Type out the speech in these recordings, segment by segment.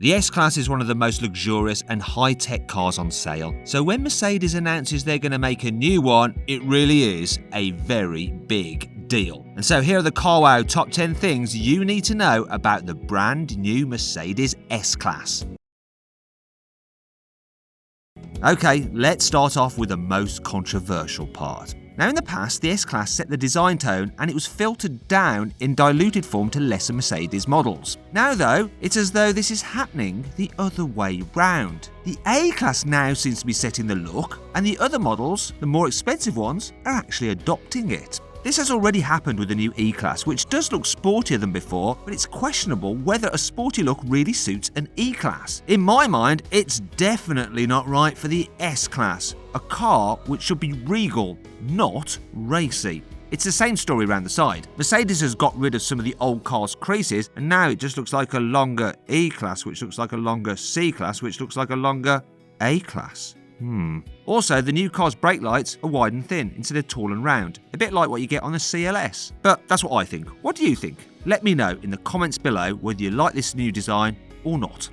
The S-Class is one of the most luxurious and high-tech cars on sale, so when Mercedes announces they're going to make a new one, it really is a very big deal. And so here are the CarWow top 10 things you need to know about the brand new Mercedes S-Class. Okay, let's start off with the most controversial part. Now in the past, the S-Class set the design tone and it was filtered down in diluted form to lesser Mercedes models. Now though, it's as though this is happening the other way round. The A-Class now seems to be setting the look, and the other models, the more expensive ones, are actually adopting it. This has already happened with the new E-Class, which does look sportier than before, but it's questionable whether a sporty look really suits an E-Class. In my mind, it's definitely not right for the S-Class, a car which should be regal, not racy. It's the same story around the side. Mercedes has got rid of some of the old car's creases, and now it just looks like a longer E-Class, which looks like a longer C-Class, which looks like a longer A-Class. Also, the new car's brake lights are wide and thin instead of tall and round, a bit like what you get on the CLS. But that's what I think. What do you think? Let me know in the comments below whether you like this new design or not.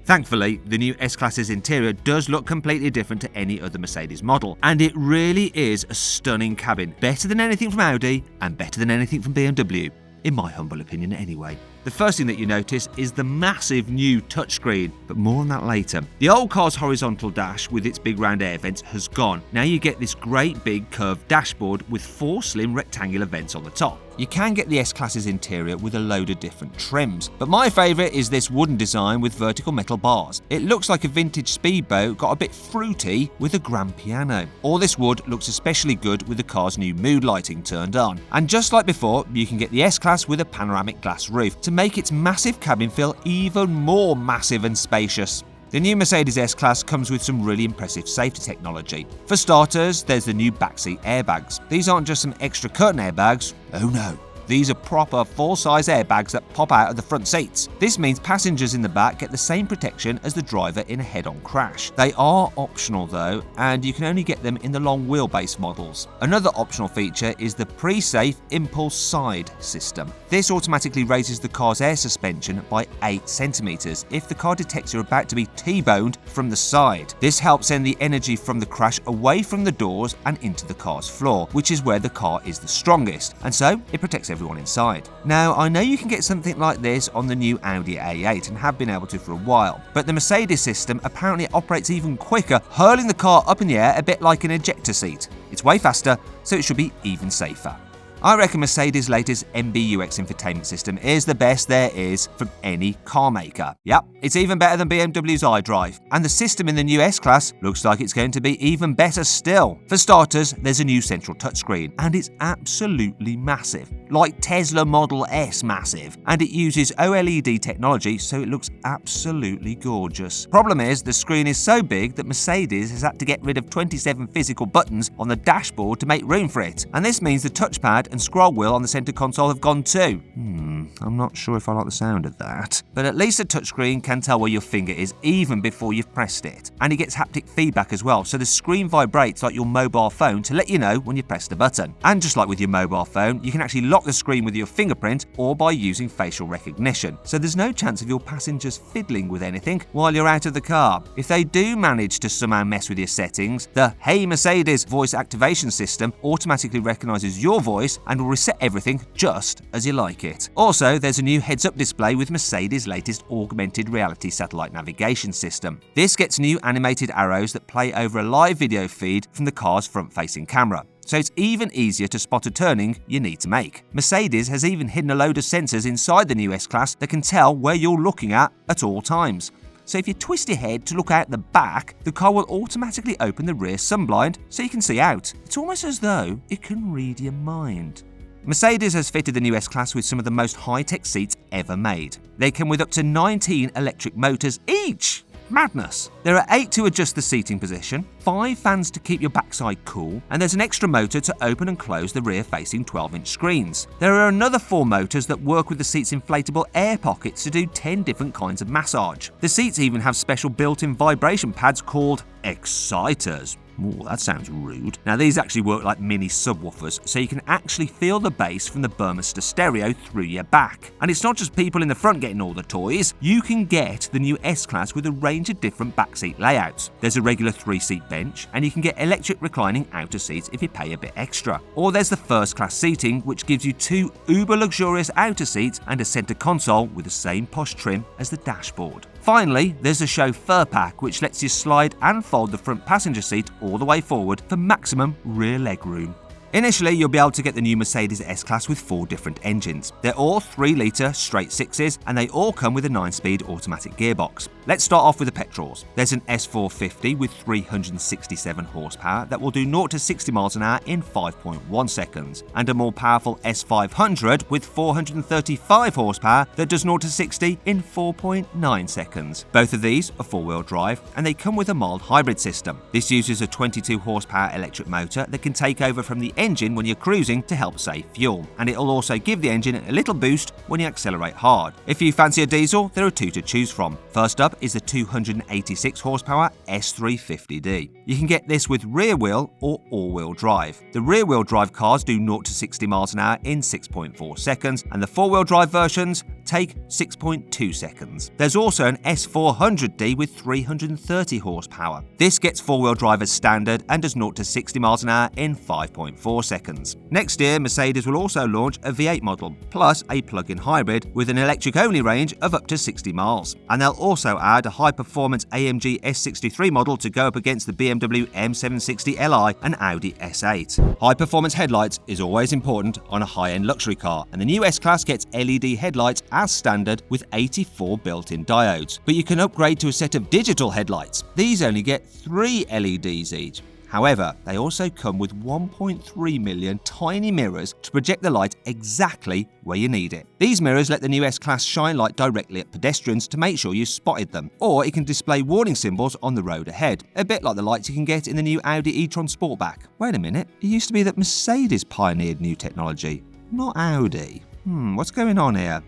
Thankfully, the new S-Class's interior does look completely different to any other Mercedes model, and it really is a stunning cabin, better than anything from Audi and better than anything from BMW, in my humble opinion anyway. The first thing that you notice is the massive new touchscreen, but more on that later. The old car's horizontal dash with its big round air vents has gone. Now you get this great big curved dashboard with 4 slim rectangular vents on the top. You can get the S-Class's interior with a load of different trims, but my favourite is this wooden design with vertical metal bars. It looks like a vintage speedboat got a bit fruity with a grand piano. All this wood looks especially good with the car's new mood lighting turned on. And just like before, you can get the S-Class with a panoramic glass roof to make its massive cabin feel even more massive and spacious. The new Mercedes S-Class comes with some really impressive safety technology. For starters, there's the new backseat airbags. These aren't just some extra curtain airbags, oh no. These are proper full-size airbags that pop out of the front seats. This means passengers in the back get the same protection as the driver in a head-on crash. They are optional though, and you can only get them in the long wheelbase models. Another optional feature is the pre-safe impulse side system. This automatically raises the car's air suspension by 8 centimeters if the car detects you're about to be T-boned from the side. This helps send the energy from the crash away from the doors and into the car's floor, which is where the car is the strongest, and so it protects everyone inside. Now, I know you can get something like this on the new Audi A8 and have been able to for a while, but the Mercedes system apparently operates even quicker, hurling the car up in the air a bit like an ejector seat. It's way faster, so it should be even safer. I reckon Mercedes' latest MBUX infotainment system is the best there is from any car maker. Yep, it's even better than BMW's iDrive. And the system in the new S-Class looks like it's going to be even better still. For starters, there's a new central touchscreen, and it's absolutely massive. Like Tesla Model S massive. And it uses OLED technology, so it looks absolutely gorgeous. Problem is, the screen is so big that Mercedes has had to get rid of 27 physical buttons on the dashboard to make room for it. And this means the touchpad and scroll wheel on the center console have gone too. I'm not sure if I like the sound of that. But at least the touchscreen can tell where your finger is even before you've pressed it. And it gets haptic feedback as well, so the screen vibrates like your mobile phone to let you know when you press the button. And just like with your mobile phone, you can actually lock the screen with your fingerprint or by using facial recognition. So there's no chance of your passengers fiddling with anything while you're out of the car. If they do manage to somehow mess with your settings, the Hey Mercedes voice activation system automatically recognizes your voice and will reset everything just as you like it. Also, there's a new heads-up display with Mercedes' latest augmented reality satellite navigation system. This gets new animated arrows that play over a live video feed from the car's front-facing camera, so it's even easier to spot a turning you need to make. Mercedes has even hidden a load of sensors inside the new S-Class that can tell where you're looking at all times. So if you twist your head to look out the back, the car will automatically open the rear sunblind so you can see out. It's almost as though it can read your mind. Mercedes has fitted the new S-Class with some of the most high-tech seats ever made. They come with up to 19 electric motors each. Madness! There are 8 to adjust the seating position, 5 fans to keep your backside cool, and there's an extra motor to open and close the rear-facing 12-inch screens. There are another 4 motors that work with the seat's inflatable air pockets to do 10 different kinds of massage. The seats even have special built-in vibration pads called exciters. Ooh, that sounds rude. Now these actually work like mini subwoofers, so you can actually feel the bass from the Burmester stereo through your back. And it's not just people in the front getting all the toys, you can get the new S-Class with a range of different backseat layouts. There's a regular 3-seat bench, and you can get electric reclining outer seats if you pay a bit extra. Or there's the first class seating, which gives you 2 uber luxurious outer seats and a centre console with the same posh trim as the dashboard. Finally, there's the chauffeur pack, which lets you slide and fold the front passenger seat all the way forward for maximum rear legroom. Initially, you'll be able to get the new Mercedes S-Class with 4 different engines. They're all 3-litre straight 6s, and they all come with a 9-speed automatic gearbox. Let's start off with the petrols. There's an S450 with 367 horsepower that will do 0 to 60 miles an hour in 5.1 seconds, and a more powerful S500 with 435 horsepower that does 0 to 60 in 4.9 seconds. Both of these are 4-wheel drive, and they come with a mild hybrid system. This uses a 22 horsepower electric motor that can take over from the engine when you're cruising to help save fuel, and it'll also give the engine a little boost when you accelerate hard. If you fancy a diesel, there are 2 to choose from. First up is the 286 horsepower S350D. You can get this with rear wheel or all-wheel drive. The rear wheel drive cars do 0 to 60 miles an hour in 6.4 seconds, and the 4-wheel drive versions take 6.2 seconds. There's also an S400D with 330 horsepower. This gets 4-wheel drive as standard and does 0 to 60 miles an hour in 5.4 seconds. Next year, Mercedes will also launch a V8 model, plus a plug-in hybrid with an electric-only range of up to 60 miles. And they'll also add a high-performance AMG S63 model to go up against the BMW M760 Li and Audi S8. High-performance headlights is always important on a high-end luxury car, and the new S-Class gets LED headlights as standard with 84 built-in diodes. But you can upgrade to a set of digital headlights. These only get 3 LEDs each. However, they also come with 1.3 million tiny mirrors to project the light exactly where you need it. These mirrors let the new S-Class shine light directly at pedestrians to make sure you spotted them, or it can display warning symbols on the road ahead, a bit like the lights you can get in the new Audi e-tron Sportback. Wait a minute, it used to be that Mercedes pioneered new technology, not Audi. What's going on here?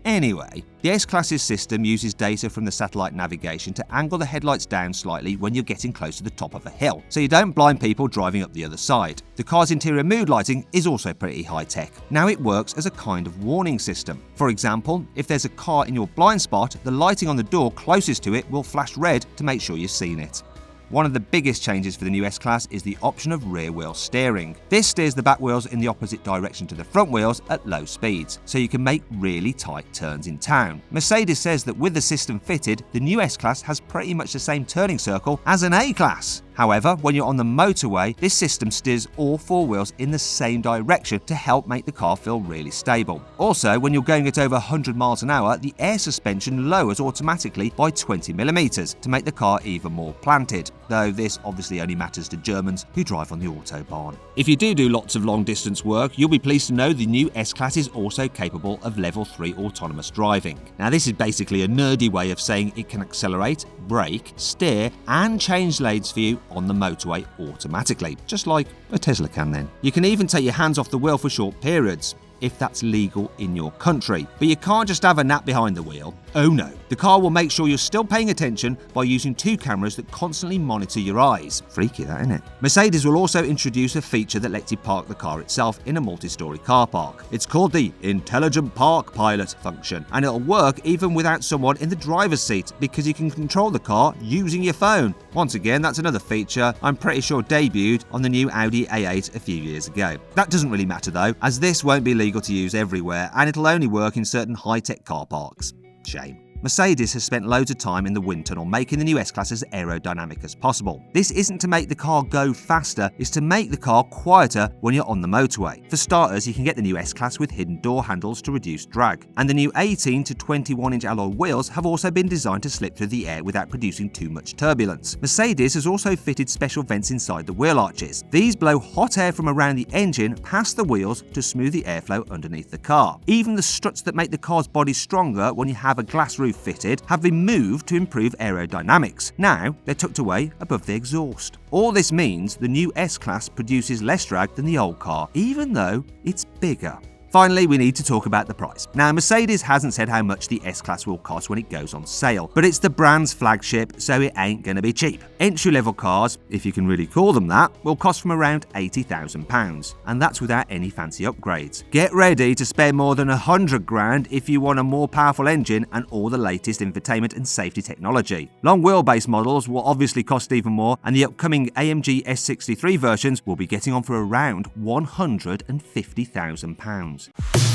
Anyway, the S-Class's system uses data from the satellite navigation to angle the headlights down slightly when you're getting close to the top of a hill, so you don't blind people driving up the other side. The car's interior mood lighting is also pretty high-tech. Now it works as a kind of warning system. For example, if there's a car in your blind spot, the lighting on the door closest to it will flash red to make sure you've seen it. One of the biggest changes for the new S-Class is the option of rear wheel steering. This steers the back wheels in the opposite direction to the front wheels at low speeds, so you can make really tight turns in town. Mercedes says that with the system fitted, the new S-Class has pretty much the same turning circle as an A-Class. However, when you're on the motorway, this system steers all 4 wheels in the same direction to help make the car feel really stable. Also, when you're going at over 100 miles an hour, the air suspension lowers automatically by 20mm to make the car even more planted, though this obviously only matters to Germans who drive on the Autobahn. If you do lots of long distance work, you'll be pleased to know the new S-Class is also capable of level 3 autonomous driving. Now this is basically a nerdy way of saying it can accelerate, brake, steer and change lanes for you on the motorway automatically, just like a Tesla can then. You can even take your hands off the wheel for short periods, if that's legal in your country. But you can't just have a nap behind the wheel. Oh no. The car will make sure you're still paying attention by using 2 cameras that constantly monitor your eyes. Freaky that, isn't it? Mercedes will also introduce a feature that lets you park the car itself in a multi-story car park. It's called the Intelligent Park Pilot function, and it'll work even without someone in the driver's seat because you can control the car using your phone. Once again, that's another feature I'm pretty sure debuted on the new Audi A8 a few years ago. That doesn't really matter though, as this won't be legal to use everywhere and it'll only work in certain high-tech car parks. Shame. Mercedes has spent loads of time in the wind tunnel making the new S-Class as aerodynamic as possible. This isn't to make the car go faster, it's to make the car quieter when you're on the motorway. For starters, you can get the new S-Class with hidden door handles to reduce drag. And the new 18 to 21-inch alloy wheels have also been designed to slip through the air without producing too much turbulence. Mercedes has also fitted special vents inside the wheel arches. These blow hot air from around the engine past the wheels to smooth the airflow underneath the car. Even the struts that make the car's body stronger when you have a glass roof fitted have been moved to improve aerodynamics. Now they're tucked away above the exhaust. All this means the new S-Class produces less drag than the old car, even though it's bigger. Finally, we need to talk about the price. Now, Mercedes hasn't said how much the S-Class will cost when it goes on sale, but it's the brand's flagship, so it ain't gonna be cheap. Entry-level cars, if you can really call them that, will cost from around £80,000, and that's without any fancy upgrades. Get ready to spend more than $100,000 if you want a more powerful engine and all the latest infotainment and safety technology. Long wheelbase models will obviously cost even more, and the upcoming AMG S63 versions will be getting on for around £150,000.